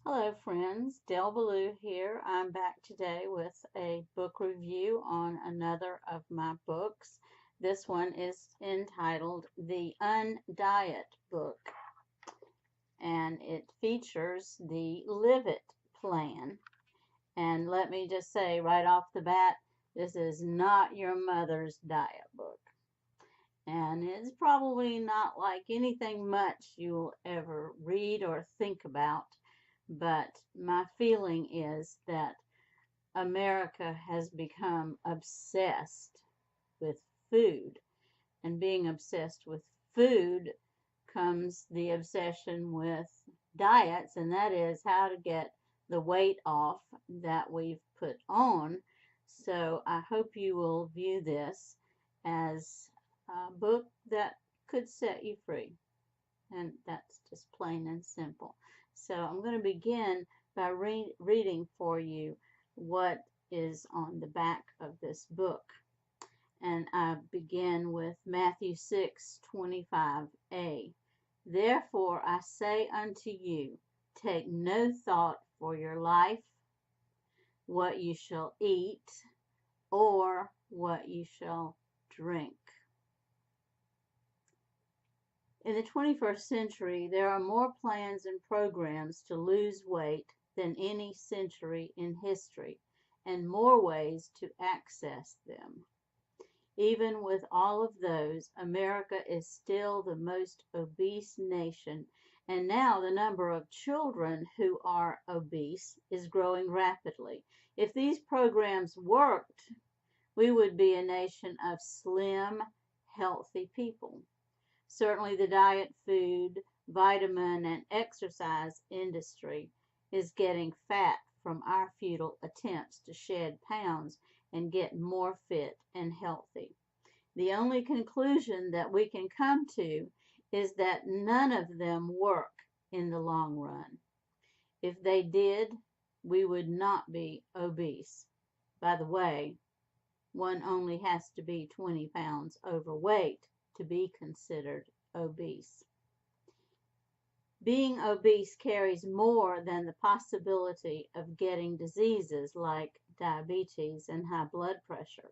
Hello, friends. Del Ballou here. I'm back today with a book review on another of my books. This one is entitled The UNdiet book, and it features the Live It plan. And let me just say right off the bat, this is not your mother's diet book. And it's probably not like anything much you'll ever read or think about. But my feeling is that America has become obsessed with food. And being obsessed with food comes the obsession with diets, and that is how to get the weight off that we've put on. So I hope you will view this as a book that could set you free. And that's just plain and simple. So I'm going to begin by reading for you what is on the back of this book. And I begin with Matthew 6:25a. Therefore I say unto you, take no thought for your life, what you shall eat, or what you shall drink. In the 21st century, there are more plans and programs to lose weight than any century in history, and more ways to access them. Even with all of those, America is still the most obese nation, and now the number of children who are obese is growing rapidly. If these programs worked, we would be a nation of slim, healthy people. Certainly the diet, food, vitamin, and exercise industry is getting fat from our futile attempts to shed pounds and get more fit and healthy. The only conclusion that we can come to is that none of them work in the long run. If they did, we would not be obese. By the way, one only has to be 20 pounds overweight to be considered obese. Being obese carries more than the possibility of getting diseases like diabetes and high blood pressure.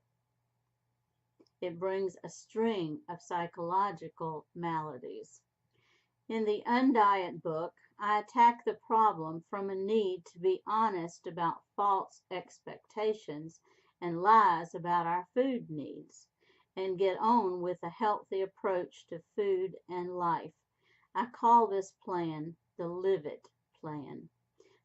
It brings a string of psychological maladies. In the UNdiet book, I attack the problem from a need to be honest about false expectations and lies about our food needs, and get on with a healthy approach to food and life. I call this plan the Live It plan.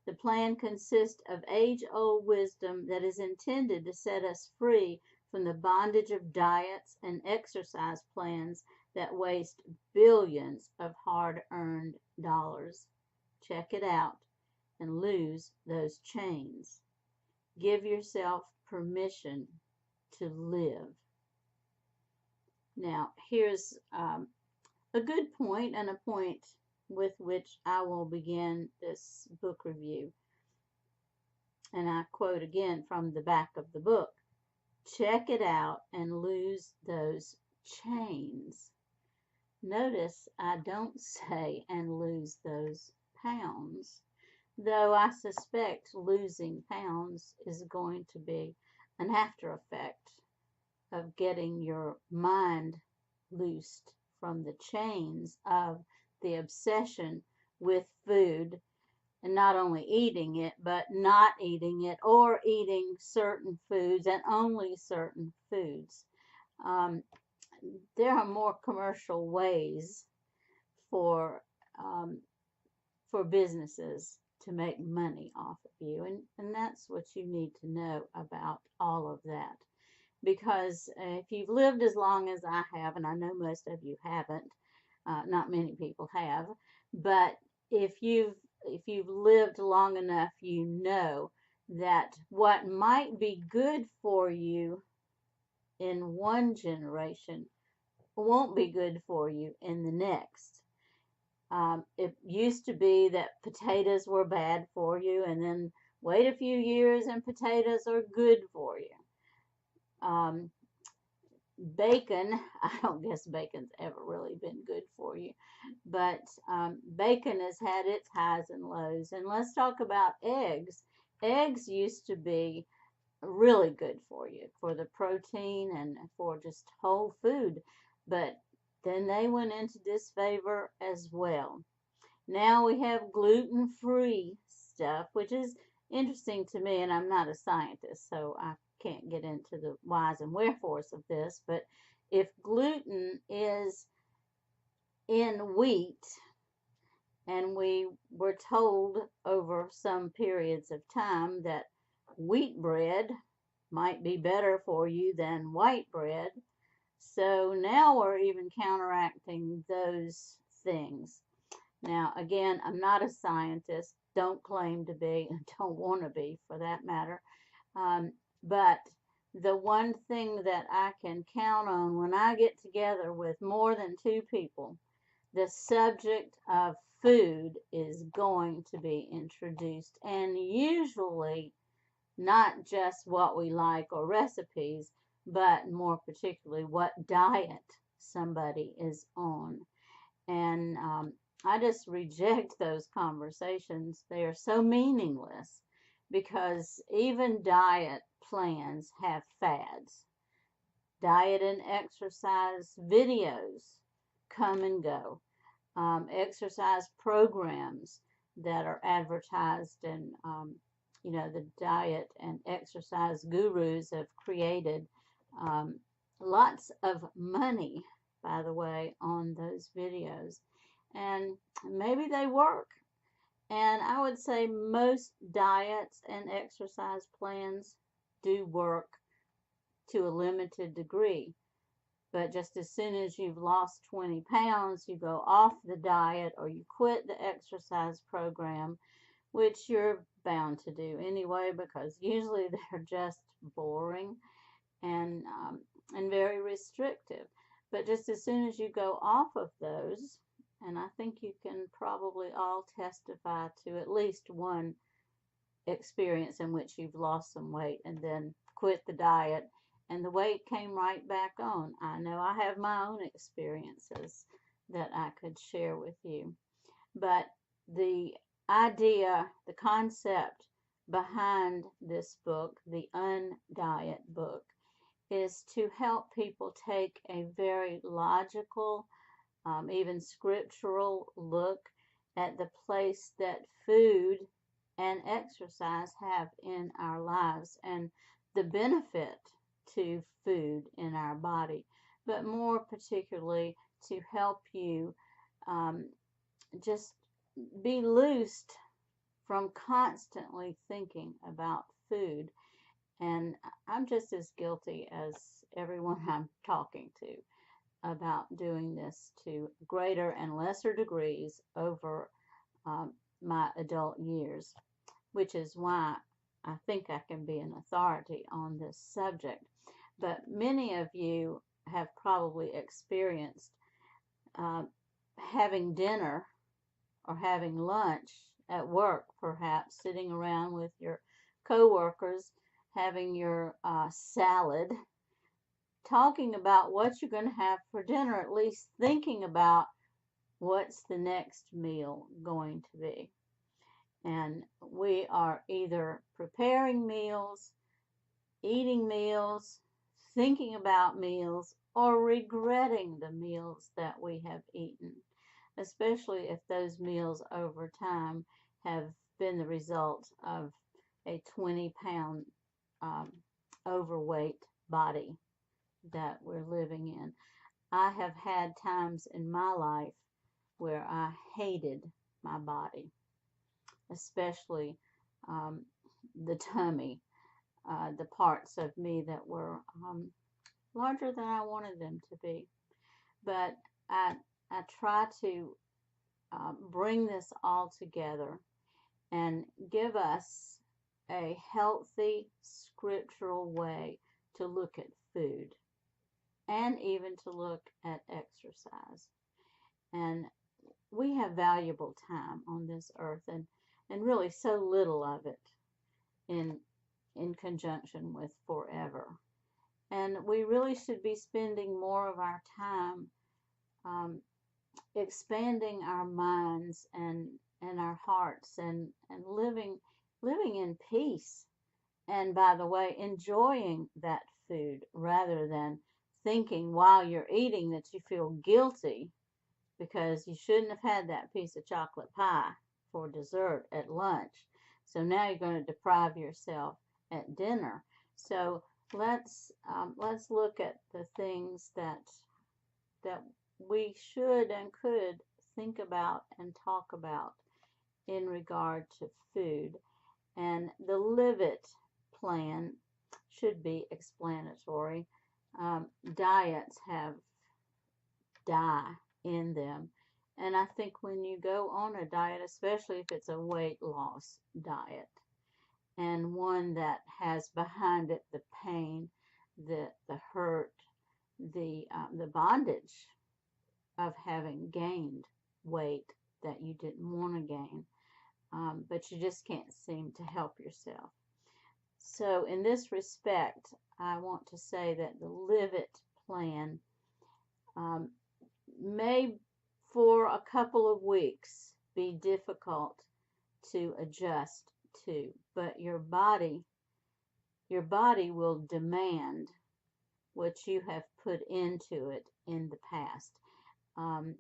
The plan consists of age-old wisdom that is intended to set us free from the bondage of diets and exercise plans that waste billions of hard-earned dollars. Check it out and lose those chains. Give yourself permission to live. Now, here's a good point and a point with which I will begin this book review. And I quote again from the back of the book. Check it out and lose those chains. Notice I don't say and lose those pounds, though I suspect losing pounds is going to be an after effect of getting your mind loosed from the chains of the obsession with food, and not only eating it, but not eating it, or eating certain foods and only certain foods. Um, there are more commercial ways for um, for businesses to make money off of you, and that's what you need to know about all of that. Because if you've lived as long as I have, and I know most of you haven't, not many people have, but if you've lived long enough, you know that what might be good for you in one generation won't be good for you in the next. It used to be that potatoes were bad for you, and then wait a few years and potatoes are good for you. Um, bacon, I don't guess bacon's ever really been good for you, but bacon has had its highs and lows. And let's talk about eggs. Eggs used to be really good for you for the protein and for just whole food, but then they went into disfavor as well. Now we have gluten-free stuff, which is interesting to me, and I'm not a scientist, so I can't get into the whys and wherefores of this, but if gluten is in wheat, and we were told over some periods of time that wheat bread might be better for you than white bread, so now we're even counteracting those things. Now, again, I'm not a scientist, don't claim to be, and don't want to be for that matter. But the one thing that I can count on when I get together with more than two people, the subject of food is going to be introduced, and usually not just what we like or recipes, but more particularly what diet somebody is on. And I just reject those conversations. They are so meaningless because even diet plans have fads. Diet and exercise videos come and go. Exercise programs that are advertised, and the diet and exercise gurus have created lots of money, by the way, on those videos. And maybe they work. And I would say most diets and exercise plans do work to a limited degree. But just as soon as you've lost 20 pounds, you go off the diet or you quit the exercise program, which you're bound to do anyway because usually they're just boring and very restrictive. But just as soon as you go off of those, and I think you can probably all testify to at least one experience in which you've lost some weight and then quit the diet and the weight came right back on. I know I have my own experiences that I could share with you. But the idea, the concept behind this book, the UNdiet book, is to help people take a very logical, even scriptural look at the place that food and exercise have in our lives and the benefit to food in our body, but more particularly to help you just be loosed from constantly thinking about food. And I'm just as guilty as everyone I'm talking to about doing this to greater and lesser degrees over my adult years, which is why I think I can be an authority on this subject. But many of you have probably experienced uh, having dinner or having lunch at work, perhaps sitting around with your coworkers, having your salad, talking about what you're going to have for dinner, at least thinking about what's the next meal going to be. And we are either preparing meals, eating meals, thinking about meals, or regretting the meals that we have eaten, especially if those meals over time have been the result of a 20-pound overweight body that we're living in. I have had times in my life where I hated my body, especially the tummy, the parts of me that were larger than I wanted them to be. But I try to bring this all together and give us a healthy scriptural way to look at food and even to look at exercise. And we have valuable time on this earth and really so little of it in conjunction with forever. And we really should be spending more of our time um, expanding our minds and our hearts and living in peace. And by the way, enjoying that food rather than thinking while you're eating that you feel guilty because you shouldn't have had that piece of chocolate pie for dessert at lunch. So now you're going to deprive yourself at dinner. So let's look at the things that we should and could think about and talk about in regard to food. And the Live It plan should be explanatory. Diets have die in them. And I think when you go on a diet, especially if it's a weight loss diet, and one that has behind it the pain, the hurt, the bondage of having gained weight that you didn't want to gain, but you just can't seem to help yourself. So in this respect, I want to say that the Live It plan um, may for a couple of weeks be difficult to adjust to, but your body will demand what you have put into it in the past. Um,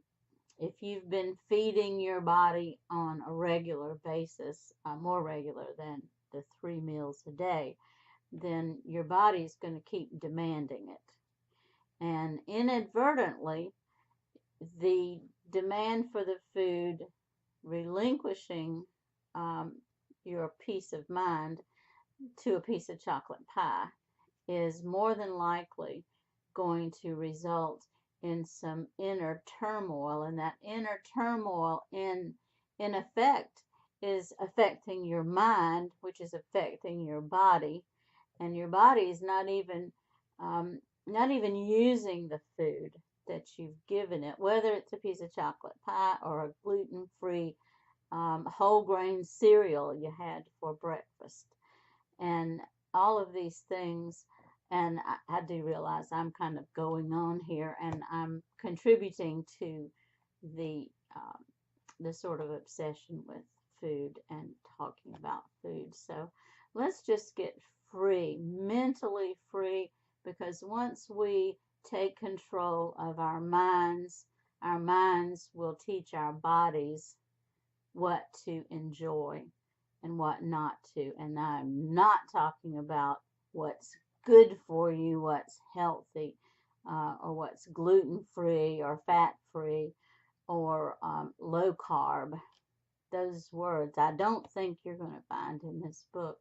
if you've been feeding your body on a regular basis, more regular than the 3 meals a day, then your body is going to keep demanding it. And inadvertently, the demand for the food, relinquishing um, your peace of mind to a piece of chocolate pie, is more than likely going to result in some inner turmoil, and that inner turmoil in effect is affecting your mind, which is affecting your body, and your body is not even using the food that you've given it, whether it's a piece of chocolate pie or a gluten-free whole grain cereal you had for breakfast. And all of these things, and I do realize I'm kind of going on here and I'm contributing to the the sort of obsession with food and talking about food. So let's just get free, mentally free, because once we take control of our minds will teach our bodies what to enjoy and what not to. And I'm not talking about what's good for you, what's healthy, or what's gluten free or fat free or low carb. Those words I don't think you're going to find in this book,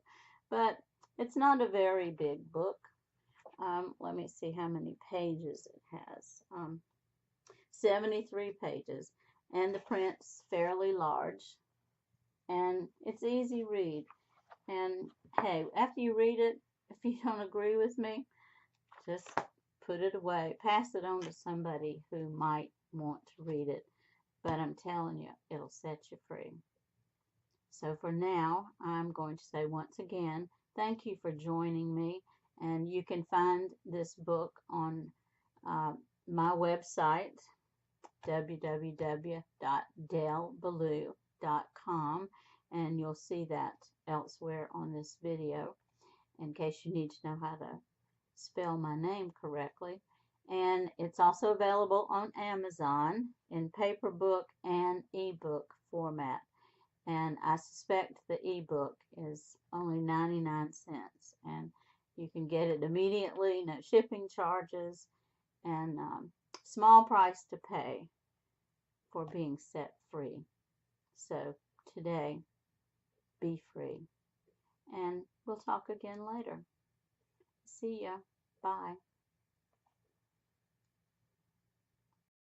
but it's not a very big book. Let me see how many pages it has. 73 pages, and the print's fairly large, and it's easy read. And hey, after you read it, if you don't agree with me, just put it away. Pass it on to somebody who might want to read it. But I'm telling you, it'll set you free. So for now, I'm going to say once again, thank you for joining me. And you can find this book on my website, www.delballou.com, and you'll see that elsewhere on this video in case you need to know how to spell my name correctly. And it's also available on Amazon in paper book and ebook format. And I suspect the ebook is only 99 cents, and you can get it immediately, no shipping charges, and small price to pay for being set free. So today, be free. And we'll talk again later. See ya. Bye.